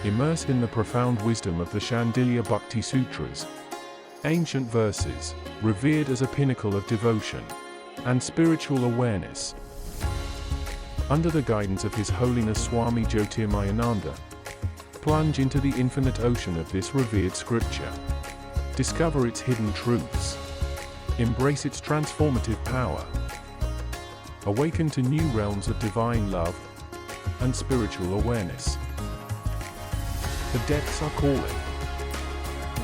Immerse in the profound wisdom of the Shandilya Bhakti Sutras, ancient verses, revered as a pinnacle of devotion and spiritual awareness. Under the guidance of His Holiness Swami Jyotirmayananda, plunge into the infinite ocean of this revered scripture. Discover its hidden truths. Embrace its transformative power. Awaken to new realms of divine love and spiritual awareness. The depths are calling.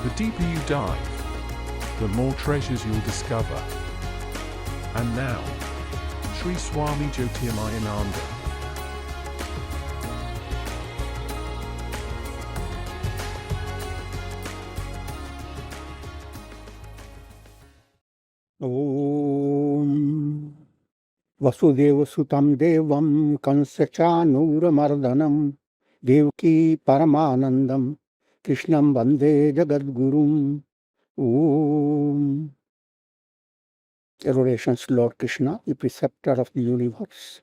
The deeper you dive, the more treasures you'll discover. And now, Sri Swami Jyotirmayananda. Om Vasudeva Sutam Devam Kansachanuramardanam Devaki Paramanandam Krishnam Vande Jagadgurum. Om. Adorations to Lord Krishna, the preceptor of the universe,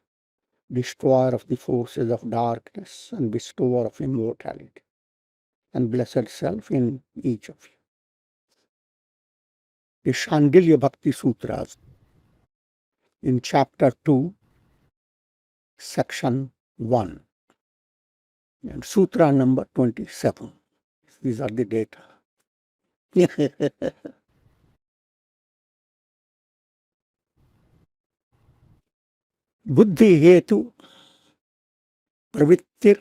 destroyer of the forces of darkness and bestower of immortality, and blessed self in each of you. The Shandilya Bhakti Sutras in chapter 2, section 1, and sutra number 27. These are the data. Buddhi hetu pravittir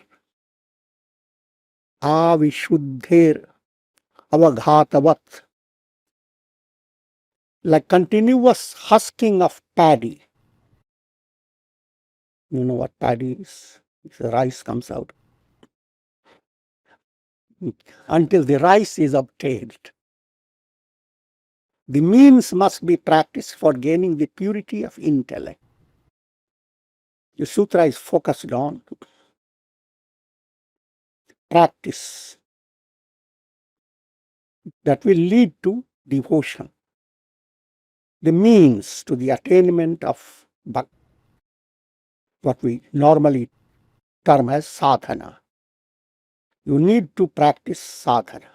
avishuddher avaghatavat. Like continuous husking of paddy. You know what paddy is? The rice comes out. Until the rice is obtained. The means must be practiced for gaining the purity of intellect. The sutra is focused on practice that will lead to devotion. The means to the attainment of bhakti, what we normally term as sadhana. You need to practice sadhana.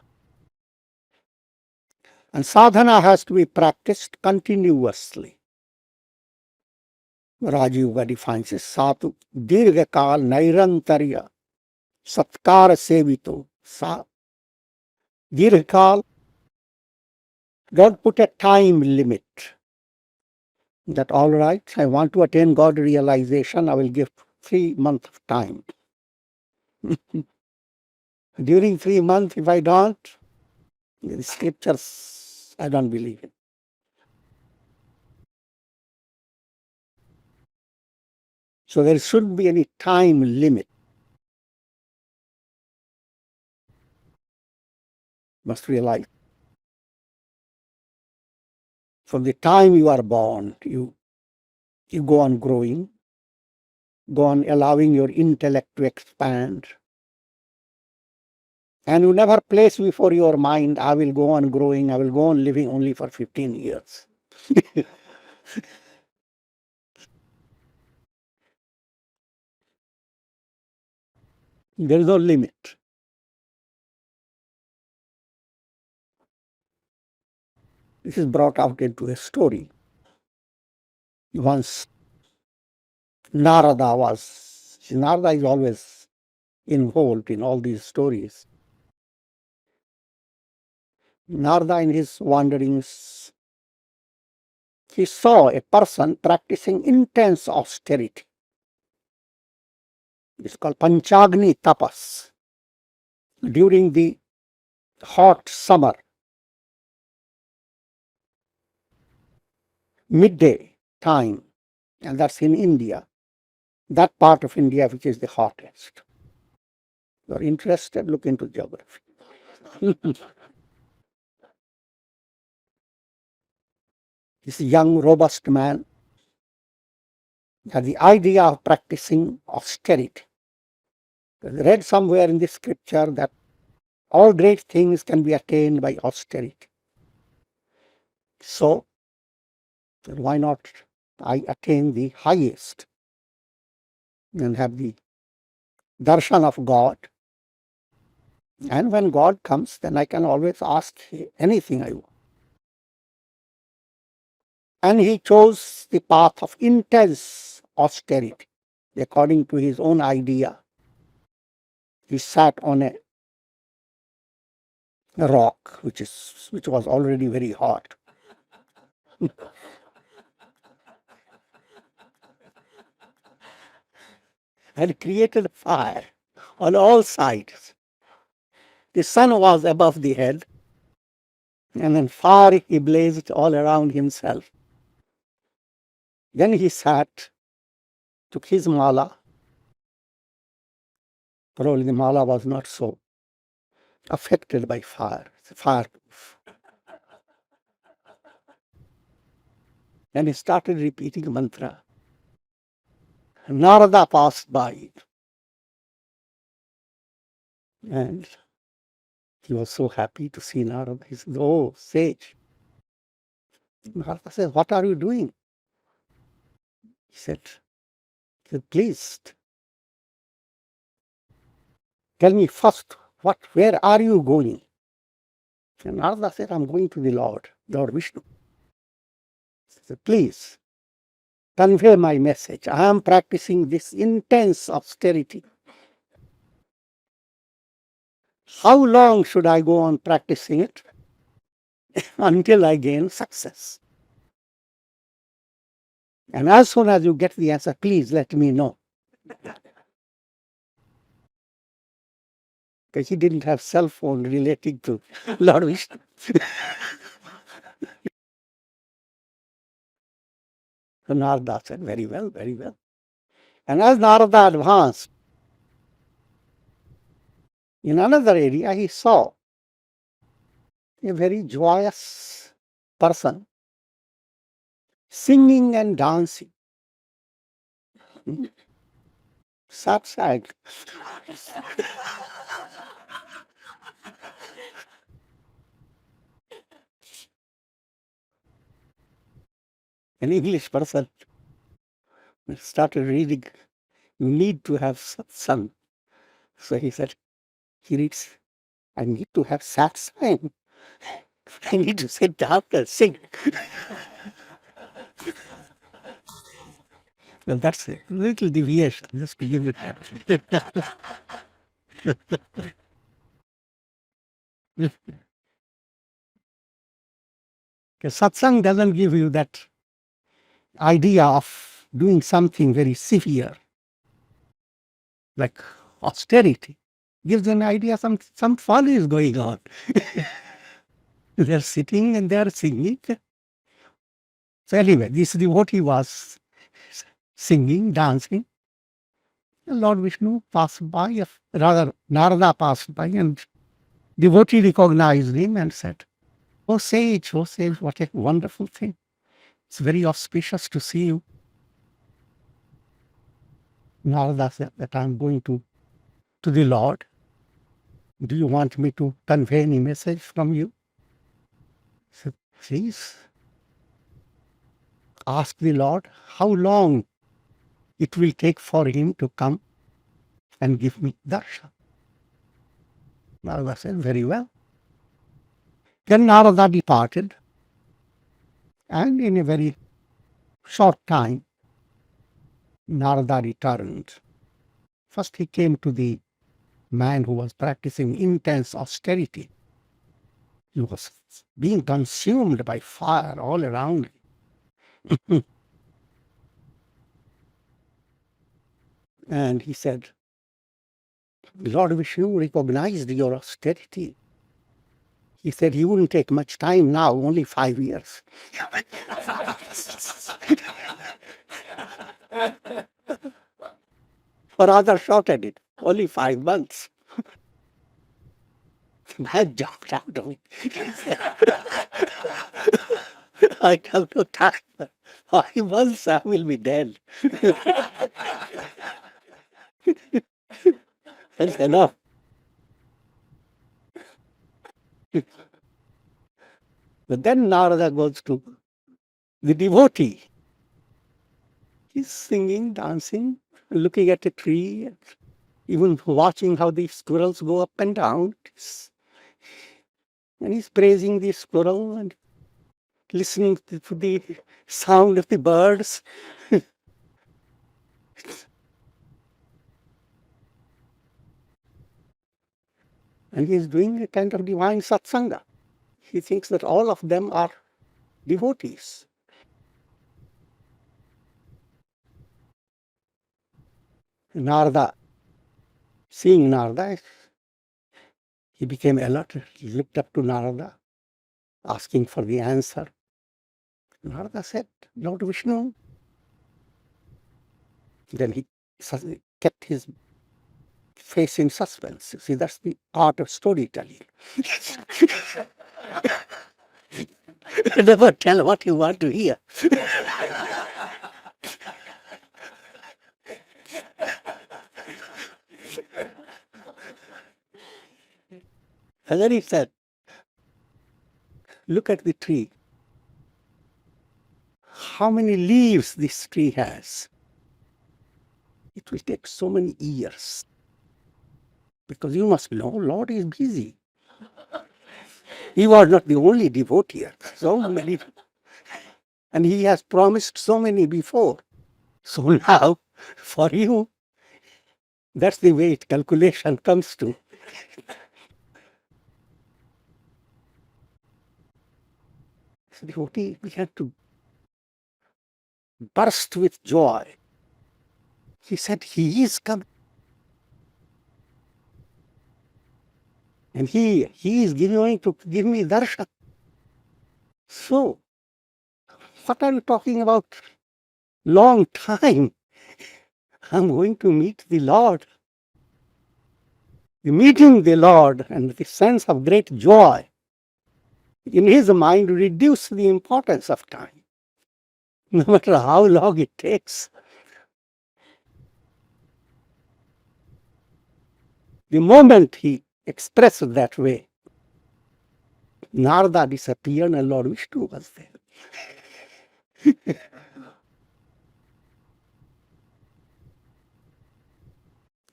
And sadhana has to be practiced continuously. Rajiva defines it, Satu Dirghakal Nairantarya Satkara Sevito. Dirghakal, don't put a time limit. That all right, I want to attain God realization, I will give 3 months of time. During 3 months, if I don't, the scriptures, I don't believe in. So there shouldn't be any time limit. Must realize. From the time you are born, you go on growing, go on allowing your intellect to expand. And you never place before your mind, I will go on growing, I will go on living only for 15 years. There is no limit. This is brought out into a story. Once Narada is always involved in all these stories. Narada, in his wanderings, he saw a person practicing intense austerity. It's called Panchagni Tapas. During the hot summer, midday time, and that's in India, that part of India which is the hottest. If you're interested, look into geography. This young, robust man had the idea of practicing austerity. I read somewhere in the scripture that all great things can be attained by austerity. So, why not I attain the highest and have the darshan of God And when God comes, then I can always ask anything I want. And he chose the path of intense austerity, according to his own idea. He sat on a rock, which was already very hot. And created a fire on all sides. The sun was above the head, and then fire he blazed all around himself. Then he sat, took his mala. Probably the mala was not so affected by fire. It's fireproof. And he started repeating mantra. Narada passed by. And he was so happy to see Narada. He said, "Oh, sage." Narada said, "What are you doing?" He said, "Please tell me first, where are you going?" And Narada said, "I'm going to the Lord Vishnu." He said, "Please convey my message. I am practicing this intense austerity. How long should I go on practicing it until I gain success? And as soon as you get the answer, please let me know." Because he didn't have cell phone relating to Lord Vishnu. So Narada said, "Very well, very well." And as Narada advanced, in another area, he saw a very joyous person singing and dancing. Satsang. An English person started reading, "You need to have satsang." So he said, he reads, "I need to have satsang. I need to sit down and sing." Well, that's a little deviation, just to give it that. Because satsang doesn't give you that idea of doing something very severe, like austerity. Gives an idea some fun is going on. They're sitting and they're singing. So anyway, this devotee was singing, dancing. Lord Vishnu passed by, rather Narada passed by, and devotee recognized him and said, oh sage, what a wonderful thing. It's very auspicious to see you." Narada said that I'm going to the Lord. Do you want me to convey any message from you? He said, "Please ask the Lord how long it will take for him to come and give me darshan." Narada said, "Very well." Then Narada departed, and in a very short time, Narada returned. First he came to the man who was practicing intense austerity. He was being consumed by fire all around him. And he said, "Lord Vishnu recognized your austerity. He said he wouldn't take much time now, only 5 years." Or rather shortened it, only 5 months. The man jumped out of it. "I have no time. 5 months I will be dead." That's enough. But then Narada goes to the devotee. He's singing, dancing, looking at a tree. even watching how the squirrels go up and down. And he's praising the squirrel and listening to the sound of the birds. And he's doing a kind of divine satsanga. He thinks that all of them are devotees. Narada, seeing Narada, he became alert. He looked up to Narada, asking for the answer. Narada said, Lord Vishnu. Then he kept his face in suspense. See, that's the art of storytelling. Never tell what you want to hear. And then he said, look at the tree. How many leaves this tree has? It will take so many years. Because you must know, Lord is busy. He was not the only devotee. So many. And he has promised so many before. So now, for you, that's the way calculation comes to. So the devotee began to burst with joy. He said, he is coming. And he is going to give me darshan. So, what are you talking about? Long time. I'm going to meet the Lord. Meeting the Lord and the sense of great joy in his mind reduced the importance of time, no matter how long it takes. The moment he expressed that way, Narada disappeared and Lord Vishnu was there.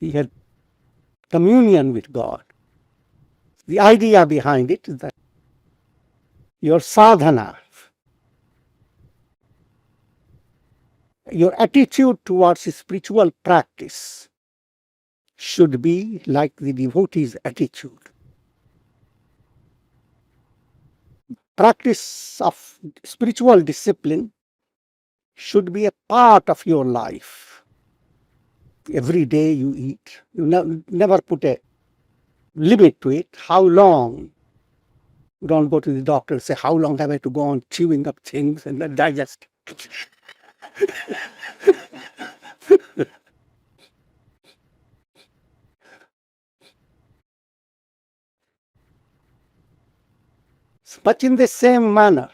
He had communion with God. The idea behind it is that your sadhana, your attitude towards spiritual practice should be like the devotee's attitude. Practice of spiritual discipline should be a part of your life. Every day you eat. You never put a limit to it. How long? You don't go to the doctor and say, how long have I to go on chewing up things and then digest? But in the same manner,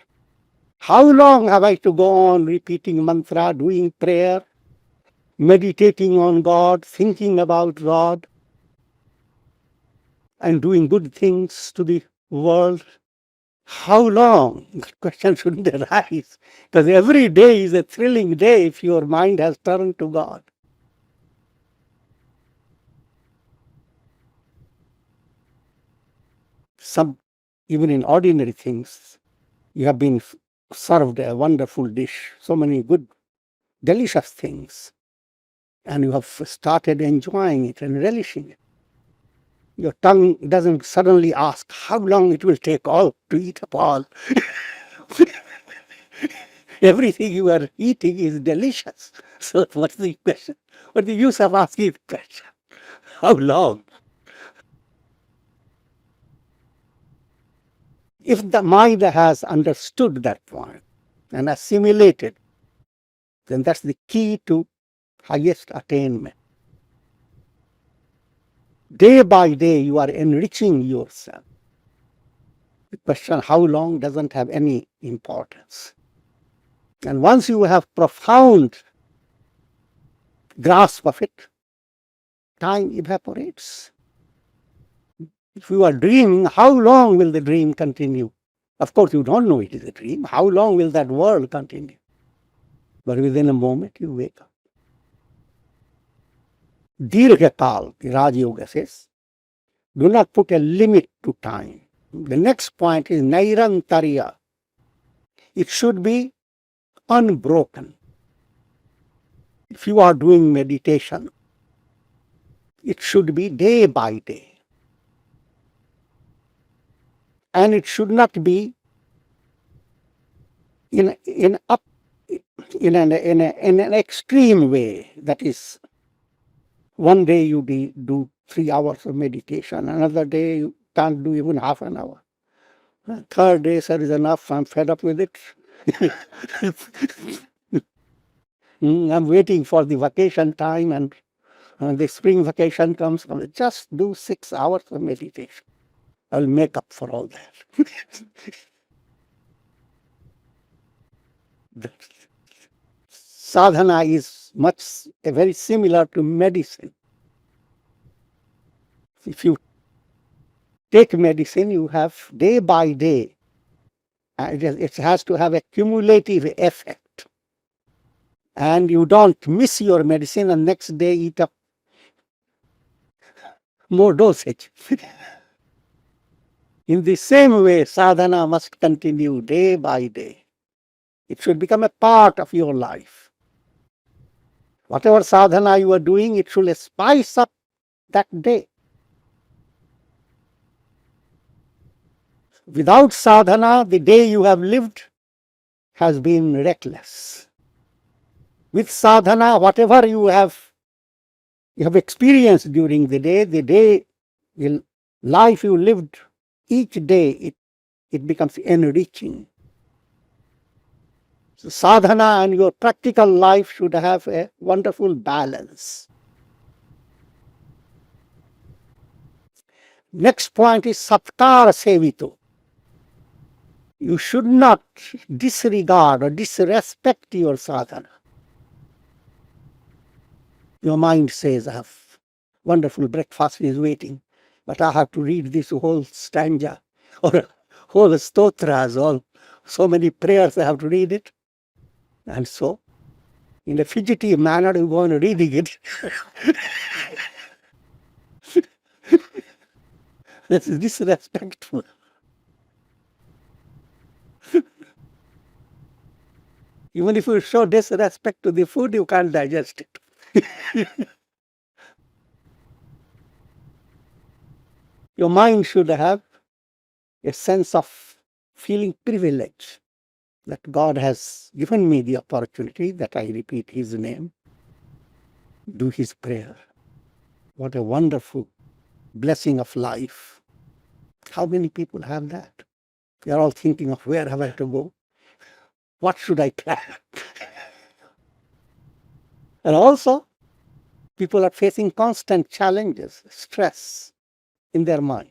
how long have I to go on repeating mantra, doing prayer, meditating on God, thinking about God, and doing good things to the world? How long? That question shouldn't arise, because every day is a thrilling day if your mind has turned to God. Even in ordinary things, you have been served a wonderful dish, so many good, delicious things, and you have started enjoying it and relishing it. Your tongue doesn't suddenly ask how long it will take all to eat up all. Everything you are eating is delicious. So what's the question? What's the use of asking the question? How long? If the mind has understood that point and assimilated, then that's the key to highest attainment. Day by day, you are enriching yourself. The question how long doesn't have any importance. And once you have profound grasp of it, time evaporates. If you are dreaming, how long will the dream continue? Of course, you don't know it is a dream. How long will that world continue? But within a moment, you wake up. Dirghakal, the Raj Yoga says, do not put a limit to time. The next point is Nairantarya. It should be unbroken. If you are doing meditation, it should be day by day. And it should not be in an extreme way. That is, one day you do 3 hours of meditation, another day you can't do even half an hour. Third day, sir, is enough, I'm fed up with it. I'm waiting for the vacation time, and the spring vacation comes, I'll just do 6 hours of meditation. I'll make up for all that. Sadhana is very similar to medicine. If you take medicine, you have day by day. It has to have a cumulative effect. And you don't miss your medicine and next day eat up more dosage. In the same way, sadhana must continue day by day. It should become a part of your life. Whatever sadhana you are doing, it should spice up that day. Without sadhana, the day you have lived has been reckless. With sadhana, whatever you have experienced during the day, life you lived, each day it becomes enriching. So sadhana and your practical life should have a wonderful balance. Next point is satkara sevito. You should not disregard or disrespect your sadhana. Your mind says, I have wonderful breakfast is waiting, but I have to read this whole stanza or whole stotras, all so many prayers I have to read it. And so, in a fidgety manner, you go on reading it. This is disrespectful. Even if you show disrespect to the food, you can't digest it. Your mind should have a sense of feeling privileged that God has given me the opportunity that I repeat His name, do His prayer. What a wonderful blessing of life. How many people have that? They are all thinking of where have I to go? What should I plan? And also, people are facing constant challenges, stress in their mind.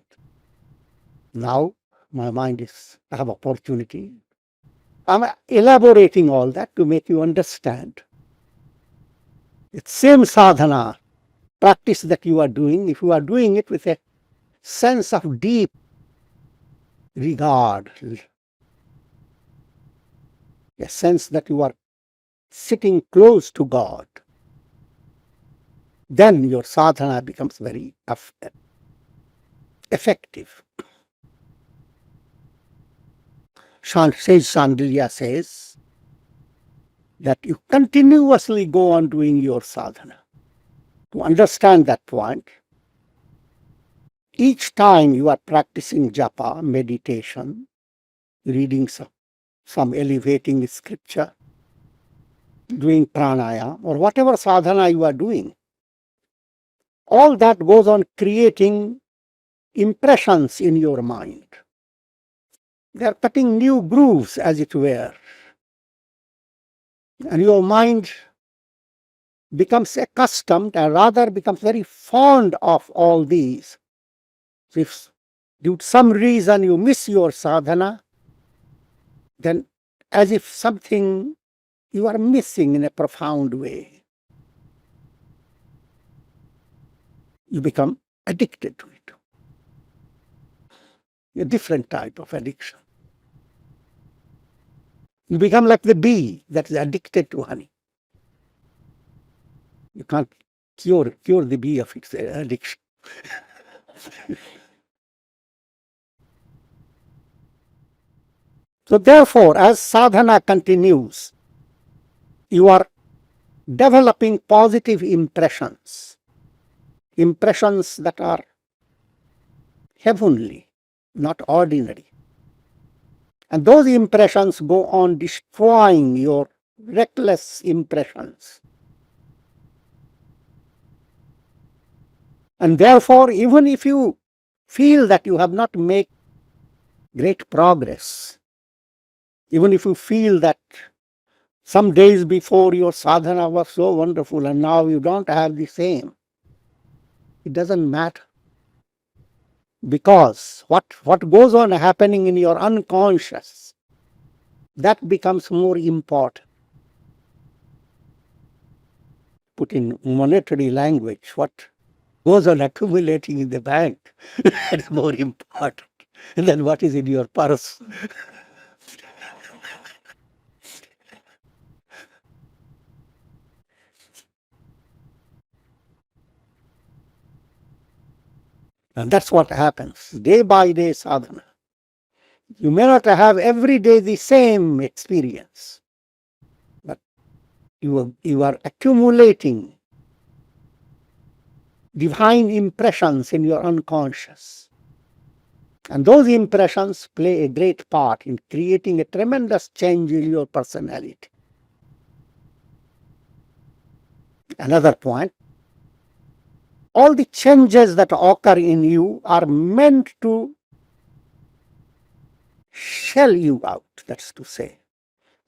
Now, my mind I have opportunity. I'm elaborating all that to make you understand. It's same sadhana, practice that you are doing, if you are doing it with a sense of deep regard, a sense that you are sitting close to God, then your sadhana becomes very effective. Sage Sandilya says that you continuously go on doing your sadhana. To understand that point, each time you are practicing japa, meditation, reading some elevating scripture, doing pranayama, or whatever sadhana you are doing, all that goes on creating impressions in your mind. They are cutting new grooves, as it were. And your mind becomes accustomed and rather becomes very fond of all these. So if due to some reason you miss your sadhana, then as if something you are missing in a profound way. You become addicted to it. A different type of addiction. You become like the bee that is addicted to honey. You can't cure the bee of its addiction. So therefore, as sadhana continues, you are developing positive impressions, impressions that are heavenly, not ordinary. And those impressions go on destroying your reckless impressions. And therefore, even if you feel that you have not made great progress, even if you feel that some days before your sadhana was so wonderful and now you don't have the same, it doesn't matter. Because what goes on happening in your unconscious, that becomes more important. Put in monetary language, what goes on accumulating in the bank, that is more important than what is in your purse. And that's what happens day by day sadhana. You may not have every day the same experience, but you are accumulating divine impressions in your unconscious. And those impressions play a great part in creating a tremendous change in your personality. Another point, all the changes that occur in you are meant to shell you out, that's to say.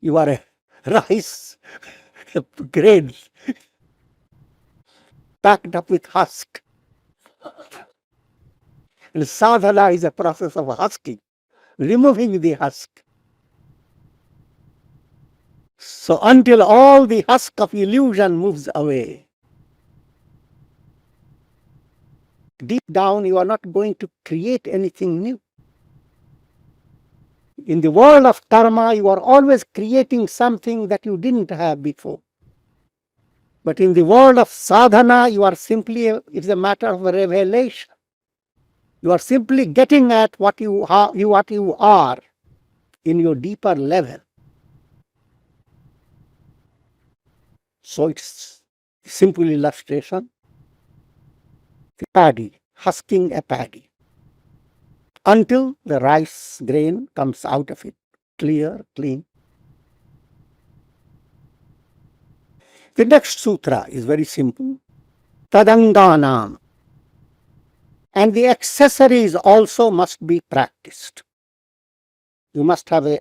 You are a rice grain packed up with husk. And sadhana is a process of husking, removing the husk. So until all the husk of illusion moves away, deep down you are not going to create anything new. In the world of karma, you are always creating something that you didn't have before. But in the world of sadhana, you are simply, it's a matter of revelation. You are simply getting at what you are in your deeper level. So it's simple illustration. The paddy, husking a paddy, until the rice grain comes out of it, clear, clean. The next sutra is very simple. Tadanganam. And the accessories also must be practiced. You must have a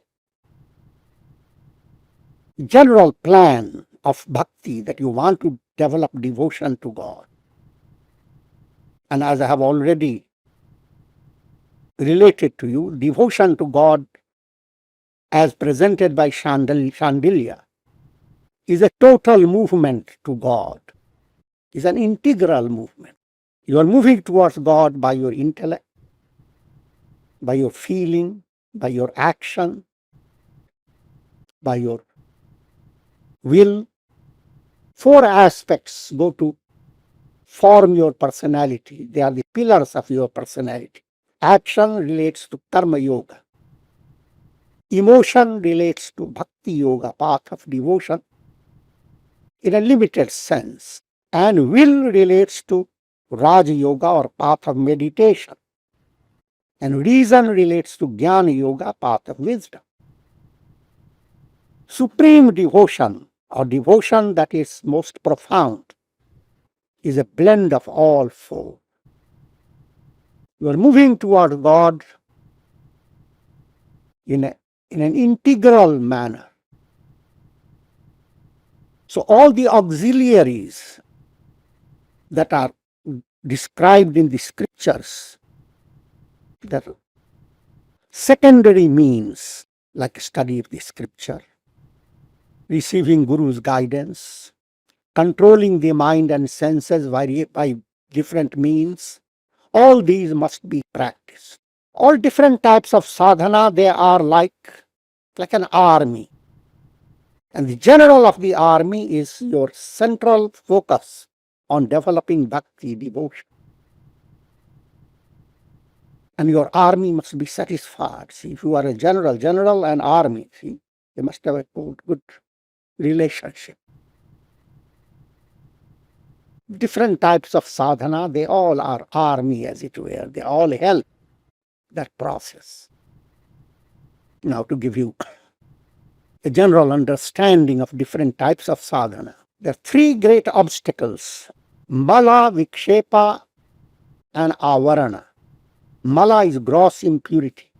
general plan of bhakti that you want to develop devotion to God. And as I have already related to you, devotion to God as presented by Shandilya is a total movement to God, is an integral movement. You are moving towards God by your intellect, by your feeling, by your action, by your will. 4 aspects go to form your personality. They are the pillars of your personality. Action relates to karma yoga. Emotion relates to bhakti yoga, path of devotion in a limited sense. And will relates to Raja Yoga or path of meditation. And reason relates to Jnana Yoga, path of wisdom. Supreme devotion, or devotion that is most profound, is a blend of all 4. You are moving toward God in an integral manner. So all the auxiliaries that are described in the scriptures, that secondary means like study of the scripture, receiving Guru's guidance, controlling the mind and senses by different means, all these must be practiced. All different types of sadhana, they are like an army. And the general of the army is your central focus on developing bhakti devotion. And your army must be satisfied. See, if you are a general and army, see, they must have a good relationship. Different types of sadhana, they all are army, as it were. They all help that process. Now, to give you a general understanding of different types of sadhana, there are three great obstacles: mala, vikshepa, and avarana. Mala is gross impurity.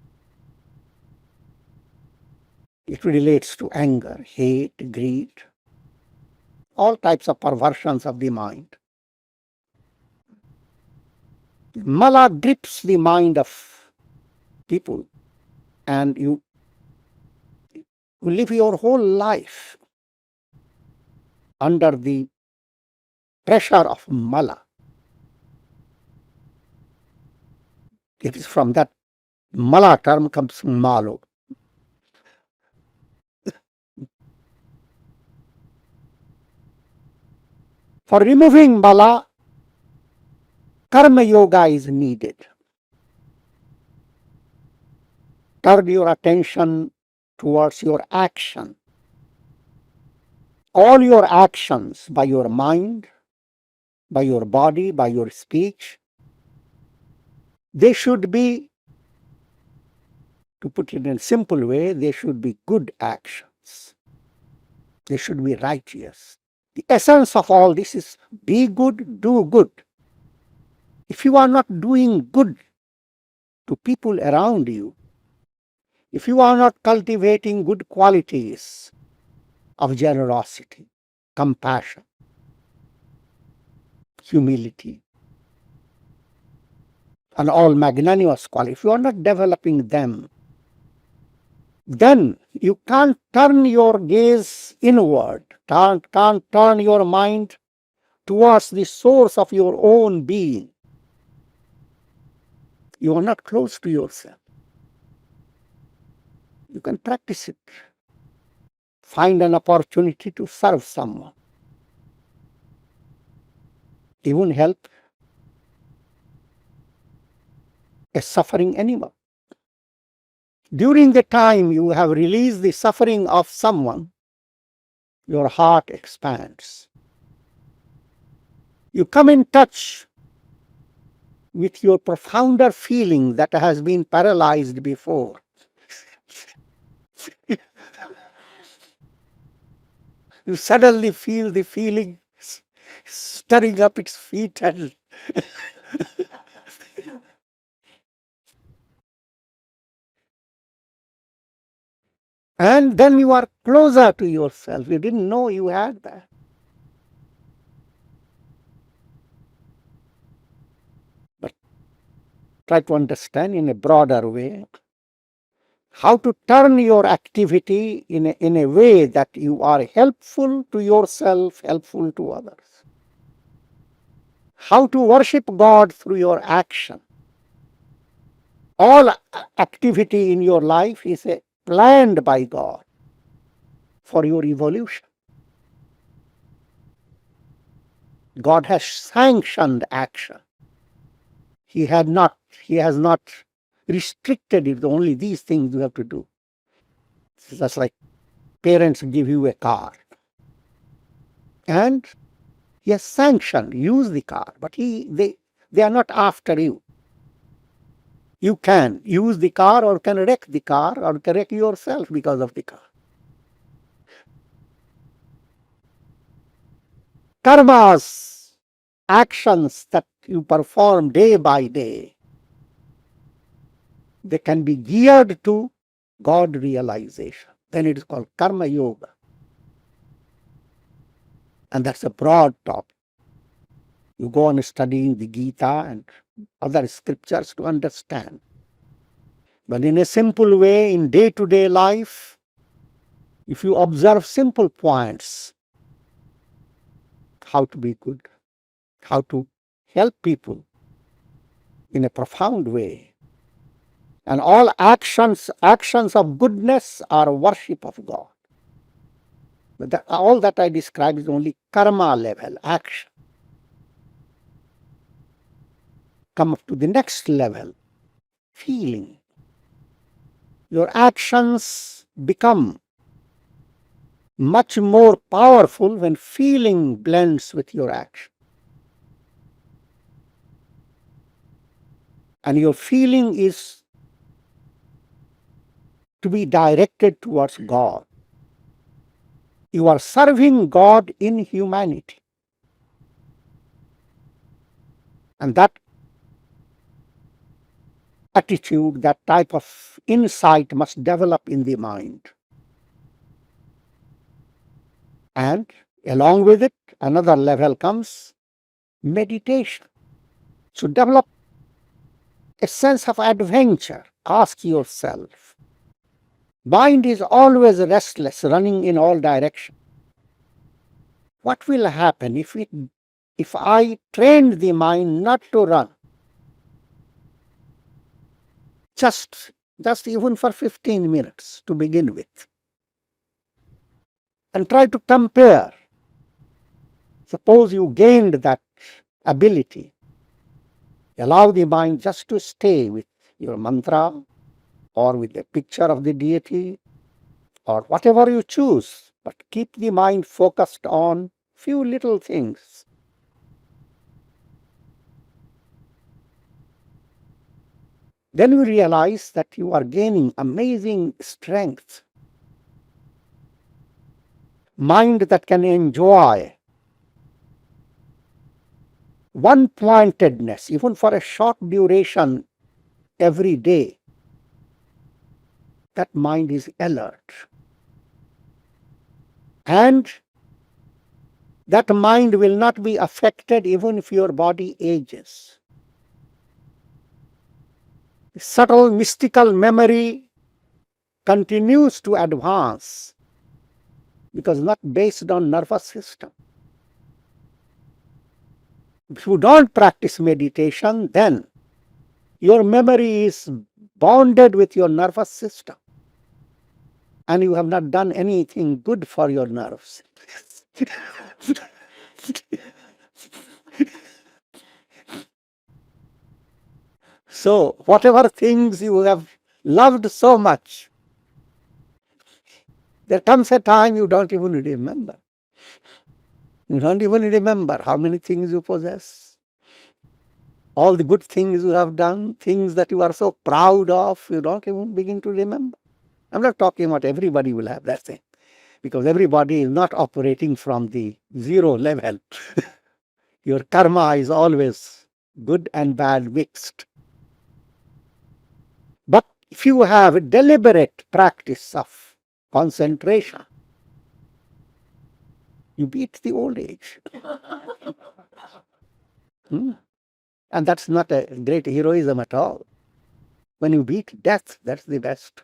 It relates to anger, hate, greed, all types of perversions of the mind. Mala grips the mind of people, and you live your whole life under the pressure of mala. It is from that mala term comes malo. For removing mala, karma yoga is needed. Turn your attention towards your action. All your actions, by your mind, by your body, by your speech, they should be, to put it in a simple way, they should be good actions. They should be righteous. The essence of all this is be good, do good. If you are not doing good to people around you, if you are not cultivating good qualities of generosity, compassion, humility, and all magnanimous qualities, if you are not developing them, then you can't turn your gaze inward, can't turn your mind towards the source of your own being. You are not close to yourself. You can practice it. Find an opportunity to serve someone. Even help a suffering animal. During the time you have released the suffering of someone, your heart expands. You come in touch with your profounder feeling that has been paralyzed before. You suddenly feel the feeling stirring up its feet and then you are closer to yourself. You didn't know you had that. But try to understand in a broader way how to turn your activity in a way that you are helpful to yourself, helpful to others. How to worship God through your action. All activity in your life is planned by God for your evolution. God has sanctioned action. He has not restricted it. Only these things you have to do. It's just like parents give you a car. And he has sanctioned, use the car, but they are not after you. You can use the car or can wreck the car or can wreck yourself because of the car. Karmas, actions that you perform day by day, they can be geared to God realization. Then it is called karma yoga. And that's a broad topic. You go on studying the Gita and other scriptures to understand. But in a simple way, in day-to-day life, if you observe simple points, how to be good, how to help people in a profound way, and all actions of goodness are worship of God. But all that I describe is only karma level, action. come up to the next level, feeling. Your actions become much more powerful when feeling blends with your action. And your feeling is to be directed towards God. You are serving God in humanity. And that attitude, that type of insight must develop in the mind. And along with it, another level comes meditation. So develop a sense of adventure. Ask yourself, mind is always restless, running in all directions. What will happen if I trained the mind not to run? Just even for 15 minutes to begin with. And try to compare. Suppose you gained that ability. Allow the mind just to stay with your mantra or with a picture of the deity or whatever you choose, but keep the mind focused on few little things. Then you realize that you are gaining amazing strength. Mind that can enjoy one-pointedness, even for a short duration every day. That mind is alert. And that mind will not be affected even if your body ages. Subtle mystical memory continues to advance because not based on nervous system. If you don't practice meditation, then your memory is bonded with your nervous system and you have not done anything good for your nerves. So whatever things you have loved so much, there comes a time you don't even remember. You don't even remember how many things you possess. All the good things you have done, things that you are so proud of, you don't even begin to remember. I'm not talking about everybody will have that thing, because everybody is not operating from the zero level. Your karma is always good and bad mixed. But if you have a deliberate practice of concentration, you beat the old age. And that's not a great heroism at all. When you beat death, that's the best.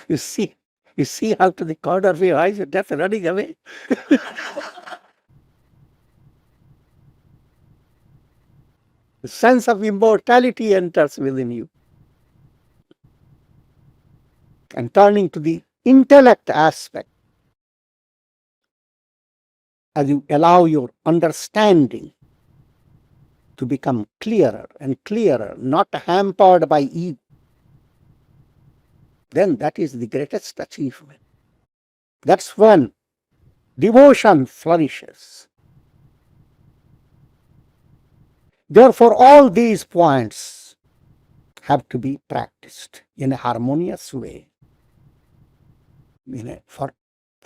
You see out to the corner of your eyes, your death running away. The sense of immortality enters within you. And turning to the intellect aspect, as you allow your understanding to become clearer and clearer, not hampered by ego, then that is the greatest achievement. That's when devotion flourishes. Therefore, all these points have to be practiced in a harmonious way. For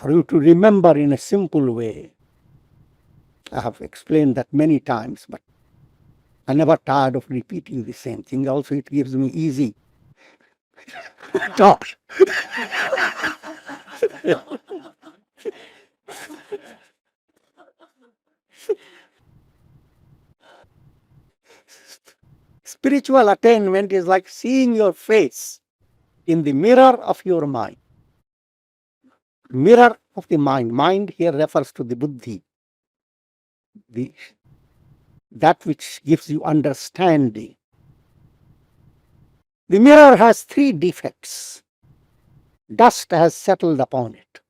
you to remember in a simple way. I have explained that many times, but I'm never tired of repeating the same thing. Also, it gives me easy talk. Spiritual attainment is like seeing your face in the mirror of your mind. Mirror of the mind. Mind here refers to the buddhi, that which gives you understanding. The mirror has 3 defects. Dust has settled upon it.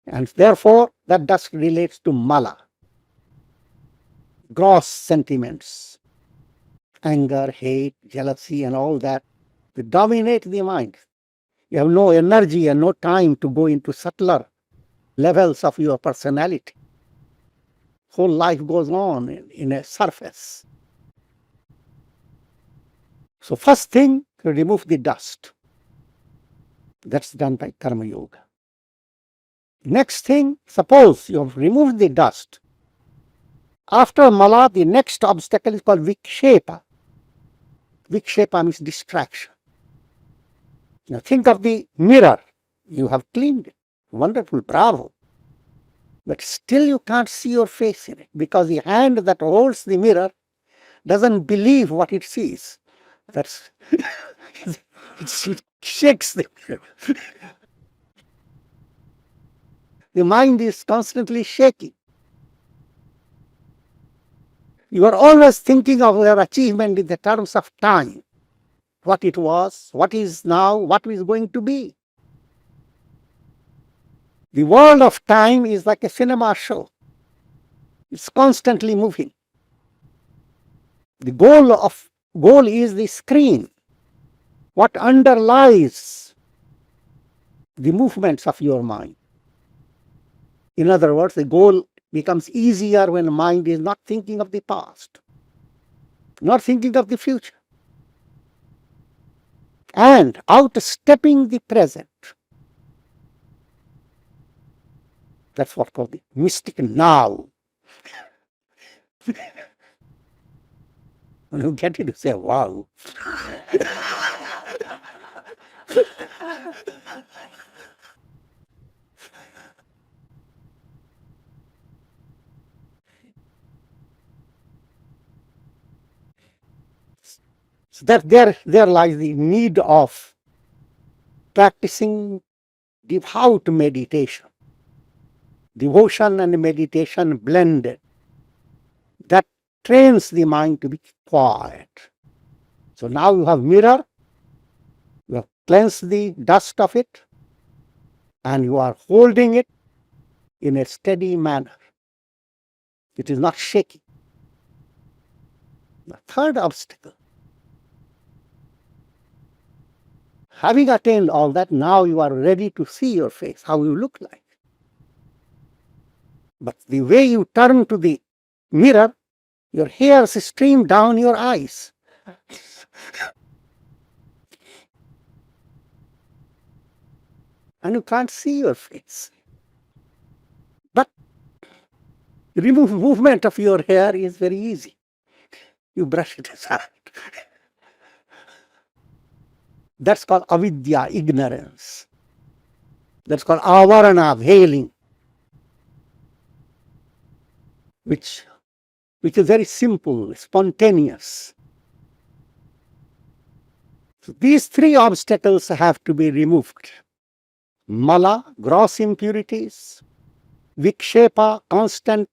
And therefore, that dust relates to mala, gross sentiments, anger, hate, jealousy, and all that. They dominate the mind. You have no energy and no time to go into subtler levels of your personality. Whole life goes on in a surface. So first thing, to remove the dust. That's done by Karma Yoga. Next thing, suppose you have removed the dust. After mala, the next obstacle is called vikshepa. Vikshepa means distraction. Now think of the mirror. You have cleaned it. Wonderful, bravo. But still you can't see your face in it because the hand that holds the mirror doesn't believe what it sees. That's it shakes the mirror. The mind is constantly shaking. You are always thinking of your achievement in the terms of time. What it was, what is now, what is going to be. The world of time is like a cinema show. It's constantly moving. The goal is the screen. What underlies the movements of your mind. In other words, the goal becomes easier when the mind is not thinking of the past, not thinking of the future, and outstepping the present. That's what's called the mystic now. When you get it, you say, wow. So that there lies the need of practicing devout meditation. Devotion and meditation blended. That trains the mind to be quiet. So now you have mirror, you have cleansed the dust of it, and you are holding it in a steady manner. It is not shaking. The third obstacle. Having attained all that, now you are ready to see your face, how you look like. But the way you turn to the mirror, your hairs stream down your eyes. And you can't see your face. But the movement of your hair is very easy. You brush it aside. That's called avidya, ignorance. That's called avarana, veiling, which is very simple, spontaneous. So these three obstacles have to be removed. Mala, gross impurities. Vikshepa, constant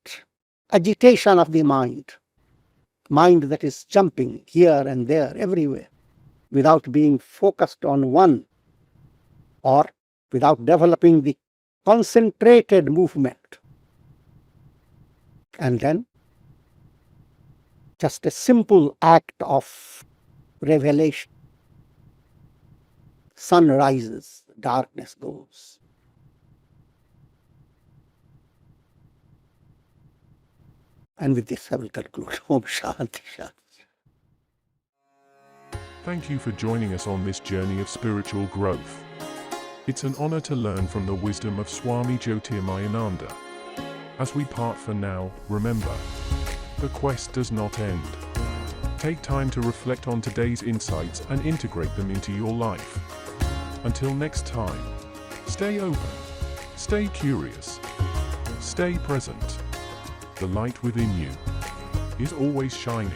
agitation of the mind. Mind that is jumping here and there, everywhere, without being focused on one, or without developing the concentrated movement. And then just a simple act of revelation. Sun rises, darkness goes. And with this I will conclude. Om Shanti Shanti. Thank you for joining us on this journey of spiritual growth. It's an honor to learn from the wisdom of Swami Jyotirmayananda. As we part for now, remember, the quest does not end. Take time to reflect on today's insights and integrate them into your life. Until next time, stay open, stay curious, stay present. The light within you is always shining.